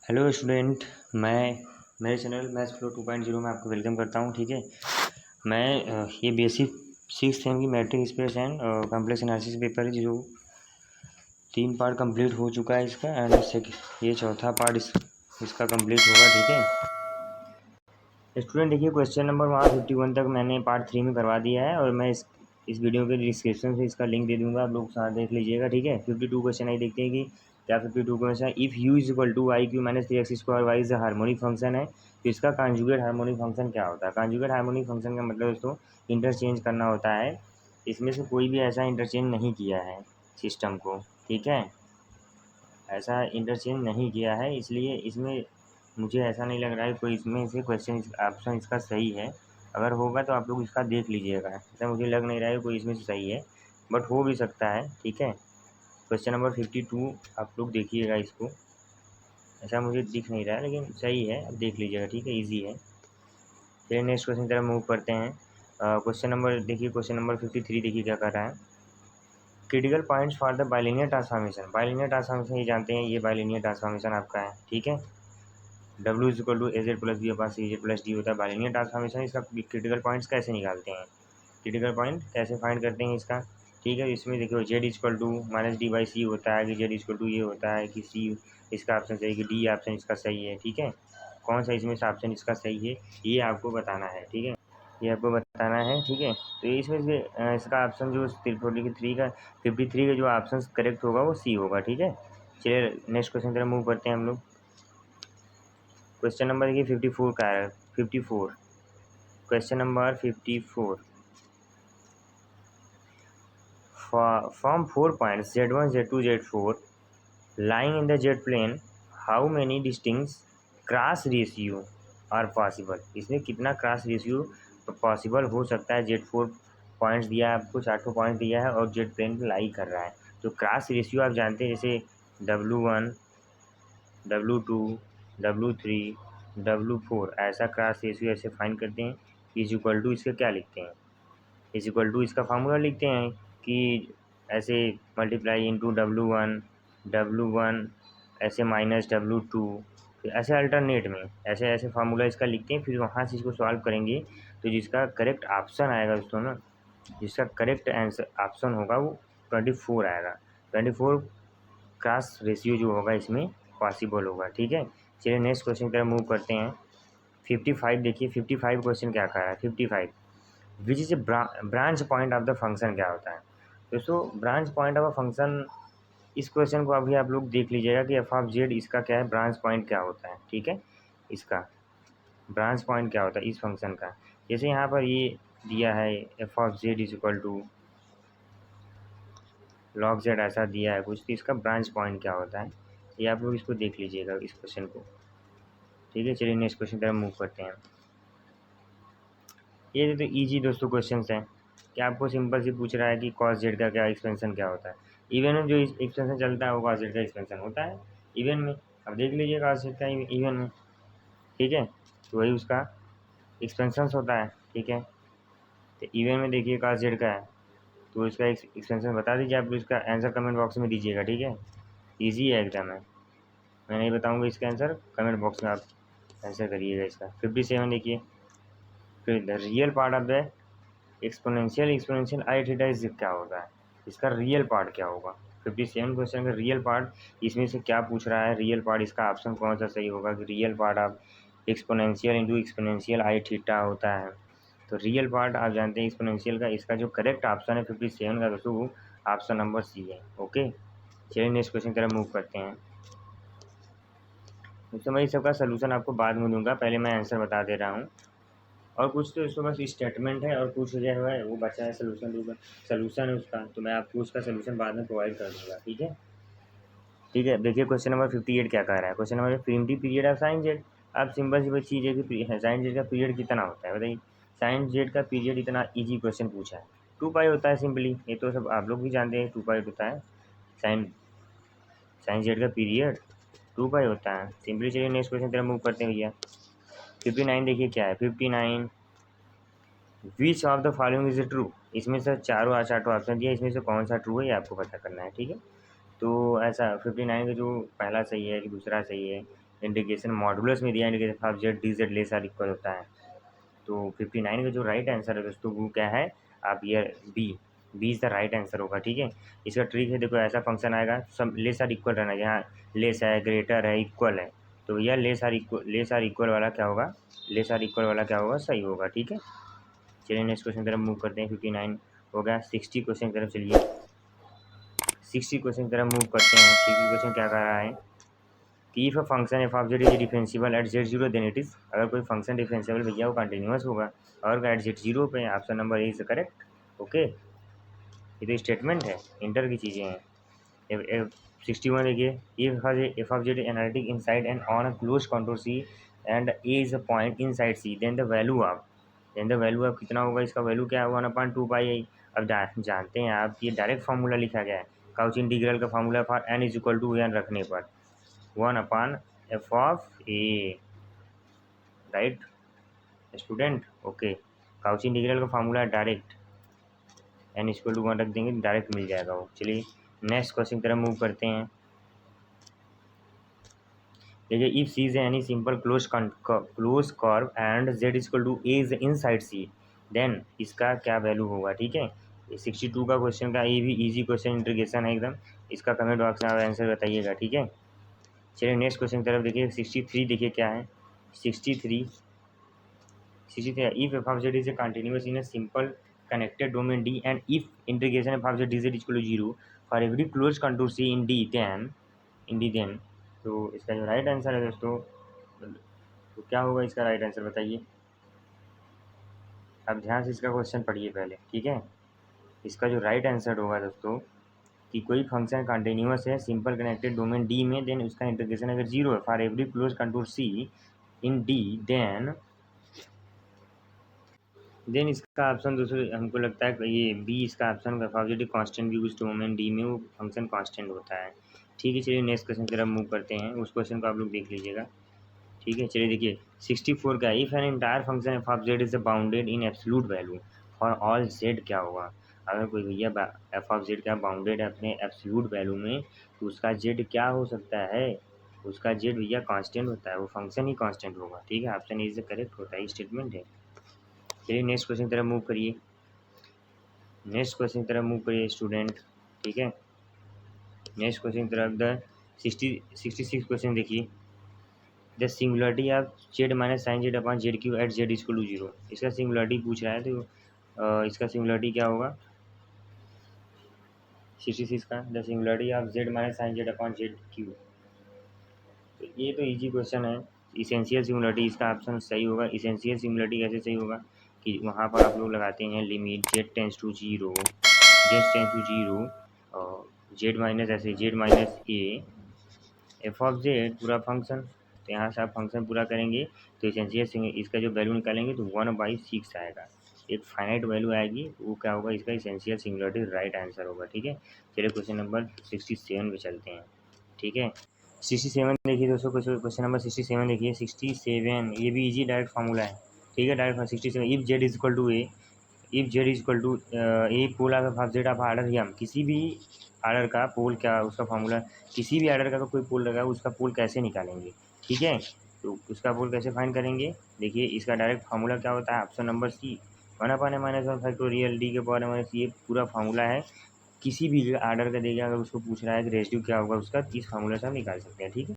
Hello student, मैं मेरे channel maths flow 2.0 में आपको वेलकम करता हूँ। ठीक है, मैं ये बेसिक 6th सेम की matric space and complex analysis paper है जो 3 पार्ट कंप्लीट हो चुका है इसका, एंड ये चौथा पार्ट इसका कंप्लीट होगा। ठीक है स्टूडेंट, देखिए क्वेश्चन नंबर वहाँ 51 तक मैंने पार्ट 3 में करवा दिया है, और मैं इस वीडियो के डिस्क्रिप्शन से इसका लिंक दे दूंगा, आप लोग साथ देख लीजिएगा। ठीक है, 52 क्वेश्चन आई देखते हैं कि क्या 52 question. If U is equal to I Q minus 3x square Y is harmonic function है, तो इसका कॉन्जुगेट हार्मोनिक फंक्शन क्या होता है। कॉन्जुगेट हार्मोनिक फंक्शन का मतलब दोस्तों इंटरचेंज करना होता है। इसमें से कोई भी ऐसा इंटरचेंज नहीं किया है सिस्टम को। ठीक है, ऐसा इंटरचेंज नहीं किया है, इसलिए इसमें मुझे ऐसा नहीं लग रहा है कोई इसमें से क्वेश्चन ऑप्शन इसका सही है। अगर होगा तो आप लोग इसका देख लीजिएगा, ऐसा मुझे लग नहीं रहा है कोई इसमें से सही है, बट हो भी सकता है। ठीक है, क्वेश्चन नंबर 52 आप लोग देखिएगा इसको, ऐसा मुझे दिख नहीं रहा है लेकिन सही है, अब देख लीजिएगा। ठीक है, ईजी है। फिर नेक्स्ट क्वेश्चन की तरफ मूव करते हैं। क्वेश्चन नंबर देखिए, क्वेश्चन नंबर 53 देखिए क्या कर रहा है। Critical points for the bilinear transformation. Bilinear transformation ये जानते हैं, ये बाइलिनियर ट्रांसफॉर्मेशन आपका है। ठीक है, W is equal to A Z plus B upon C Z plus D होता है बाइलिनियर ट्रांसफॉर्मेशन। इसका क्रिटिकल पॉइंट्स कैसे निकालते हैं, क्रिटिकल पॉइंट कैसे फाइंड करते हैं इसका। ठीक है, इसमें देखो Z equal to minus D by C होता है कि जेड इक्वल टू ये होता है कि सी इसका ऑप्शन सही कि डी ऑप्शन इसका सही है। ठीक है, कौन सा इसमें से ऑप्शन इसका सही है ये आपको बताना है। ठीक है, ये आपको बताना है। ठीक है, तो इसमें से इसका ऑप्शन जो 43 का 53 का जो ऑप्शन करेक्ट होगा वो सी होगा। ठीक है, चलिए नेक्स्ट क्वेश्चन तरफ मूव करते हैं हम लोग। क्वेश्चन नंबर देखिए 54 का है। 54 question number 54 from 4 points z1 z2 z4 lying in the z plane, how many distinct cross ratio are possible. इसमें कितना क्रॉस रेशियो पॉसिबल हो सकता है। Z4 पॉइंट्स दिया है आपको, 4 पॉइंट दिया है और जेड प्लेन पे लाई कर रहा है। तो क्रॉस रेशियो आप जानते हैं, जैसे W1 W2 W3 W4, ऐसा क्रॉस रेशियो ऐसे फाइंड करते हैं। इज इक्वल टू इसका क्या लिखते हैं, इज इक्वल टू इसका फार्मूला लिखते हैं कि ऐसे मल्टीप्लाई इंटू W1 ऐसे माइनस W2, फिर ऐसे अल्टरनेट में ऐसे ऐसे फार्मूला इसका लिखते हैं। फिर वहाँ से इसको सॉल्व करेंगे तो जिसका करेक्ट ऑप्शन आएगा दोस्तों ना, जिसका करेक्ट आंसर ऑप्शन होगा वो 24 आएगा। 24 क्रॉस रेशियो जो होगा इसमें पॉसिबल होगा। ठीक है, चलिए नेक्स्ट क्वेश्चन की तरफ मूव करते हैं। 55 देखिए, 55 क्वेश्चन क्या कह रहा है। 55 which is branch point of the function क्या होता है। दोस्तों branch point of a function, इस क्वेश्चन को अभी आप लोग देख लीजिएगा कि एफ ऑफ जेड इसका क्या है, ब्रांच पॉइंट क्या होता है। ठीक है, इसका ब्रांच पॉइंट क्या होता है इस फंक्शन का। जैसे यहाँ पर ये दिया है F of Z is equal to log Z, ऐसा दिया है कुछ, तो इसका ब्रांच पॉइंट क्या होता है ये आप लोग इसको देख लीजिएगा इस क्वेश्चन को। ठीक है, चलिए नेक्स्ट क्वेश्चन तरफ मूव करते हैं। ये तो ईजी दोस्तों क्वेश्चन हैं कि आपको सिंपल से पूछ रहा है कि कॉस जेड का क्या एक्सपेंशन क्या होता है। इवन में जो एक्सपेंशन चलता है वो कॉस जेड का एक्सपेंशन होता है इवन में। अब देख लीजिए कॉस जेड का इवन में। ठीक है, तो वही उसका एक्सपेंशन होता है। ठीक है, तो इवन में देखिए कॉस जेड का है तो इसका एक्सपेंशन बता दीजिए, आप इसका आंसर कमेंट बॉक्स में दीजिएगा। ठीक है, ईजी है एकदम है, मैं नहीं बताऊँगा इसका आंसर, कमेंट बॉक्स में आप आंसर करिएगा इसका। 57 देखिए, फिर the real part of the exponential I theta is क्या होता है, इसका रियल पार्ट क्या होगा। 57 क्वेश्चन का रियल पार्ट इसमें से क्या पूछ रहा है, रियल पार्ट इसका ऑप्शन कौन सा सही होगा कि real part of exponential into exponential I theta होता है। तो रियल पार्ट आप जानते हैं एक्सपोनेंशियल का, इसका जो करेक्ट ऑप्शन है 57 का दोस्तों वो ऑप्शन नंबर सी है। ओके, चलिए नेक्स्ट क्वेश्चन की तरफ मूव करते हैं। दोस्तों मैं इस सबका सोल्यूशन आपको बाद में दूंगा, पहले मैं आंसर बता दे रहा हूँ। और कुछ तो इसको बस स्टेटमेंट है और कुछ जो है वो बचा है सोल्यूशन दूंगा, सोल्यूशन है उसका, तो मैं आपको उसका सोल्यूशन बाद में प्रोवाइड कर दूंगा। ठीक है, ठीक है, देखिए क्वेश्चन नंबर 58 क्या कह रहा है। Question number primitive period of sine Z. अब सिंपल सी चीज़ है कि साइन जेड का पीरियड कितना होता है बताइए। साइन जेड का पीरियड इतना ईजी क्वेश्चन पूछा है, 2 पाई होता है सिंपली, ये तो सब आप लोग भी जानते हैं 2 पाई होता है साइन साइन जेड का पीरियड 2 पाई होता है सिंपली। चलिए नेक्स्ट क्वेश्चन तरफ मूव करते हैं भैया। 59 देखिए क्या है। 59 which of the following is true. इसमें से चारों ऑप्शन दिया, इसमें से कौन सा ट्रू है ये आपको पता करना है। ठीक है, तो ऐसा 59 का जो पहला सही है कि दूसरा सही है इंटीग्रेशन मॉडुलस में दिया integration of Z D Z less R equal होता है। तो 59 का जो राइट आंसर है दोस्तों वो क्या है, आप ये B is the right answer होगा। ठीक है, इसका ट्रिक है, देखो ऐसा फंक्शन आएगा सब लेस आर इक्वल रहना, जहाँ लेस है, ग्रेटर है, इक्वल है, तो भैया लेस आर इक्वल वाला क्या होगा, लेस आर इक्वल वाला क्या होगा, सही होगा। ठीक है, चलिए नेक्स्ट क्वेश्चन की तरफ मूव करते हैं। 59 हो गया। 60 क्वेश्चन की तरफ चलिए, 60 क्वेश्चन की तरफ मूव करते हैं। 60 क्वेश्चन क्या कर रहा है कि if a function F of Z is differentiable at Z zero then it is, अगर कोई फंक्शन डिफरेंशिएबल भैया वो कंटिन्यूस होगा और एट जेड जीरो पे, option number A is correct. Okay, ये तो स्टेटमेंट है, इंटर की चीज़ें हैं। 61 देखिए, if of Z analytic inside and on a close contour C and A is a point inside C then the value of कितना होगा, इसका वैल्यू क्या होगा, 1/2 पाई। अब जानते हैं आप, ये डायरेक्ट फार्मूला लिखा गया है काउची इंटीग्रल का formula for N is equal to N रखने पर 1/f(a), right student. Okay, Cauchy integral का formula direct N equal to 1 रख देंगे, डायरेक्ट मिल जाएगा वो। चलिए नेक्स्ट क्वेश्चन की तरफ मूव करते हैं। देखिए, if C is any simple close curve and Z equal to A is inside C then इसका क्या वैल्यू होगा। ठीक है, 62 का क्वेश्चन का, ये भी इजी क्वेश्चन इंटीग्रेशन है एकदम, इसका कमेंट बॉक्स में आप आंसर बताइएगा। ठीक है, चलिए नेक्स्ट क्वेश्चन की तरफ देखिए। 63 देखिए क्या है, 63 if f of z is a continuous in a simple connected domain D and if integration f of z dz equal to 0 for every closed contour C in D then तो इसका जो right answer है दोस्तों, तो क्या होगा इसका right answer बताइए। अब ध्यान से इसका क्वेश्चन पढ़िए पहले। ठीक है, इसका जो राइट आंसर होगा दोस्तों कि कोई फंक्शन कंटिन्यूस है सिंपल कनेक्टेड डोमेन डी में, देन उसका इंटीग्रेशन अगर 0 है for every close contour C in D then इसका ऑप्शन दूसरे हमको लगता है ये बी, इसका ऑप्शन का पॉजिटिव कांस्टेंट भी उस डोमेन डी में वो फंक्शन कांस्टेंट होता है। ठीक है, चलिए नेक्स्ट क्वेश्चन की तरफ मूव करते हैं, उस क्वेश्चन को आप लोग देख लीजिएगा। ठीक है, चलिए देखिए 64 का, if an entire function F of Z is bounded in absolute value for all Z, क्या होगा अगर कोई भैया एफ ऑफ जेड का बाउंडेड है अपने एब्सोल्यूट वैल्यू में, तो उसका जेड क्या हो सकता है, उसका जेड भैया कांस्टेंट होता है, वो फंक्शन ही कांस्टेंट होगा। ठीक है, ऑप्शन इज करेक्ट होता है, स्टेटमेंट है। चलिए नेक्स्ट क्वेश्चन की तरफ मूव करिए, नेक्स्ट क्वेश्चन की तरफ मूव करिए स्टूडेंट। ठीक है, नेक्स्ट क्वेश्चन की तरफ द 66 क्वेश्चन देखिए, the singularity of Z minus sine Z upon Z cube at Z equal to 0, इसका सिंगुलरिटी पूछ रहा है, तो इसका सिंगुलरिटी क्या होगा 66 का, the singularity of Z minus sine Z upon Z cube. तो ये तो इजी क्वेश्चन है, इसेंशियल सिंगुलरिटी इसका ऑप्शन सही होगा। इसेंशियल सिंगुलरिटी कैसे सही होगा कि वहाँ पर आप लोग लगाते हैं limit Z tends to 0, Z tends to 0 और जेड माइनस ऐसे Z minus A F of Z पूरा फंक्शन, तो यहाँ से आप फंक्शन पूरा करेंगे तो इसेंशियल इसका जो वैल्यू निकालेंगे तो 1/6 आएगा, एक फाइनाइट वैल्यू आएगी, तो वो क्या होगा इसका इसेंशियल सिंगुलरिटी राइट आंसर होगा। ठीक है, चलिए क्वेश्चन नंबर 67 पे चलते हैं। ठीक है, 67 देखिए दोस्तों, क्वेश्चन नंबर 67 देखिए। 67 ये भी इजी डायरेक्ट फार्मूला है। ठीक है, direct 67 if Z is equal to A, if Z is equal to A pole of Z of order M, किसी भी आर्डर का पोल क्या उसका फार्मूला, किसी भी आर्डर का कोई पोल लगा उसका पोल कैसे निकालेंगे। ठीक है, तो उसका पोल कैसे फाइंड करेंगे, देखिए इसका डायरेक्ट फार्मूला क्या होता है, option number C 1/(-1 factorial D के पावर माइनस, ये पूरा फार्मूला है। किसी भी आर्डर का देगा, अगर उसको पूछ रहा है कि रेशियो क्या होगा उसका, इस फार्मूला से हम निकाल सकते हैं। ठीक है।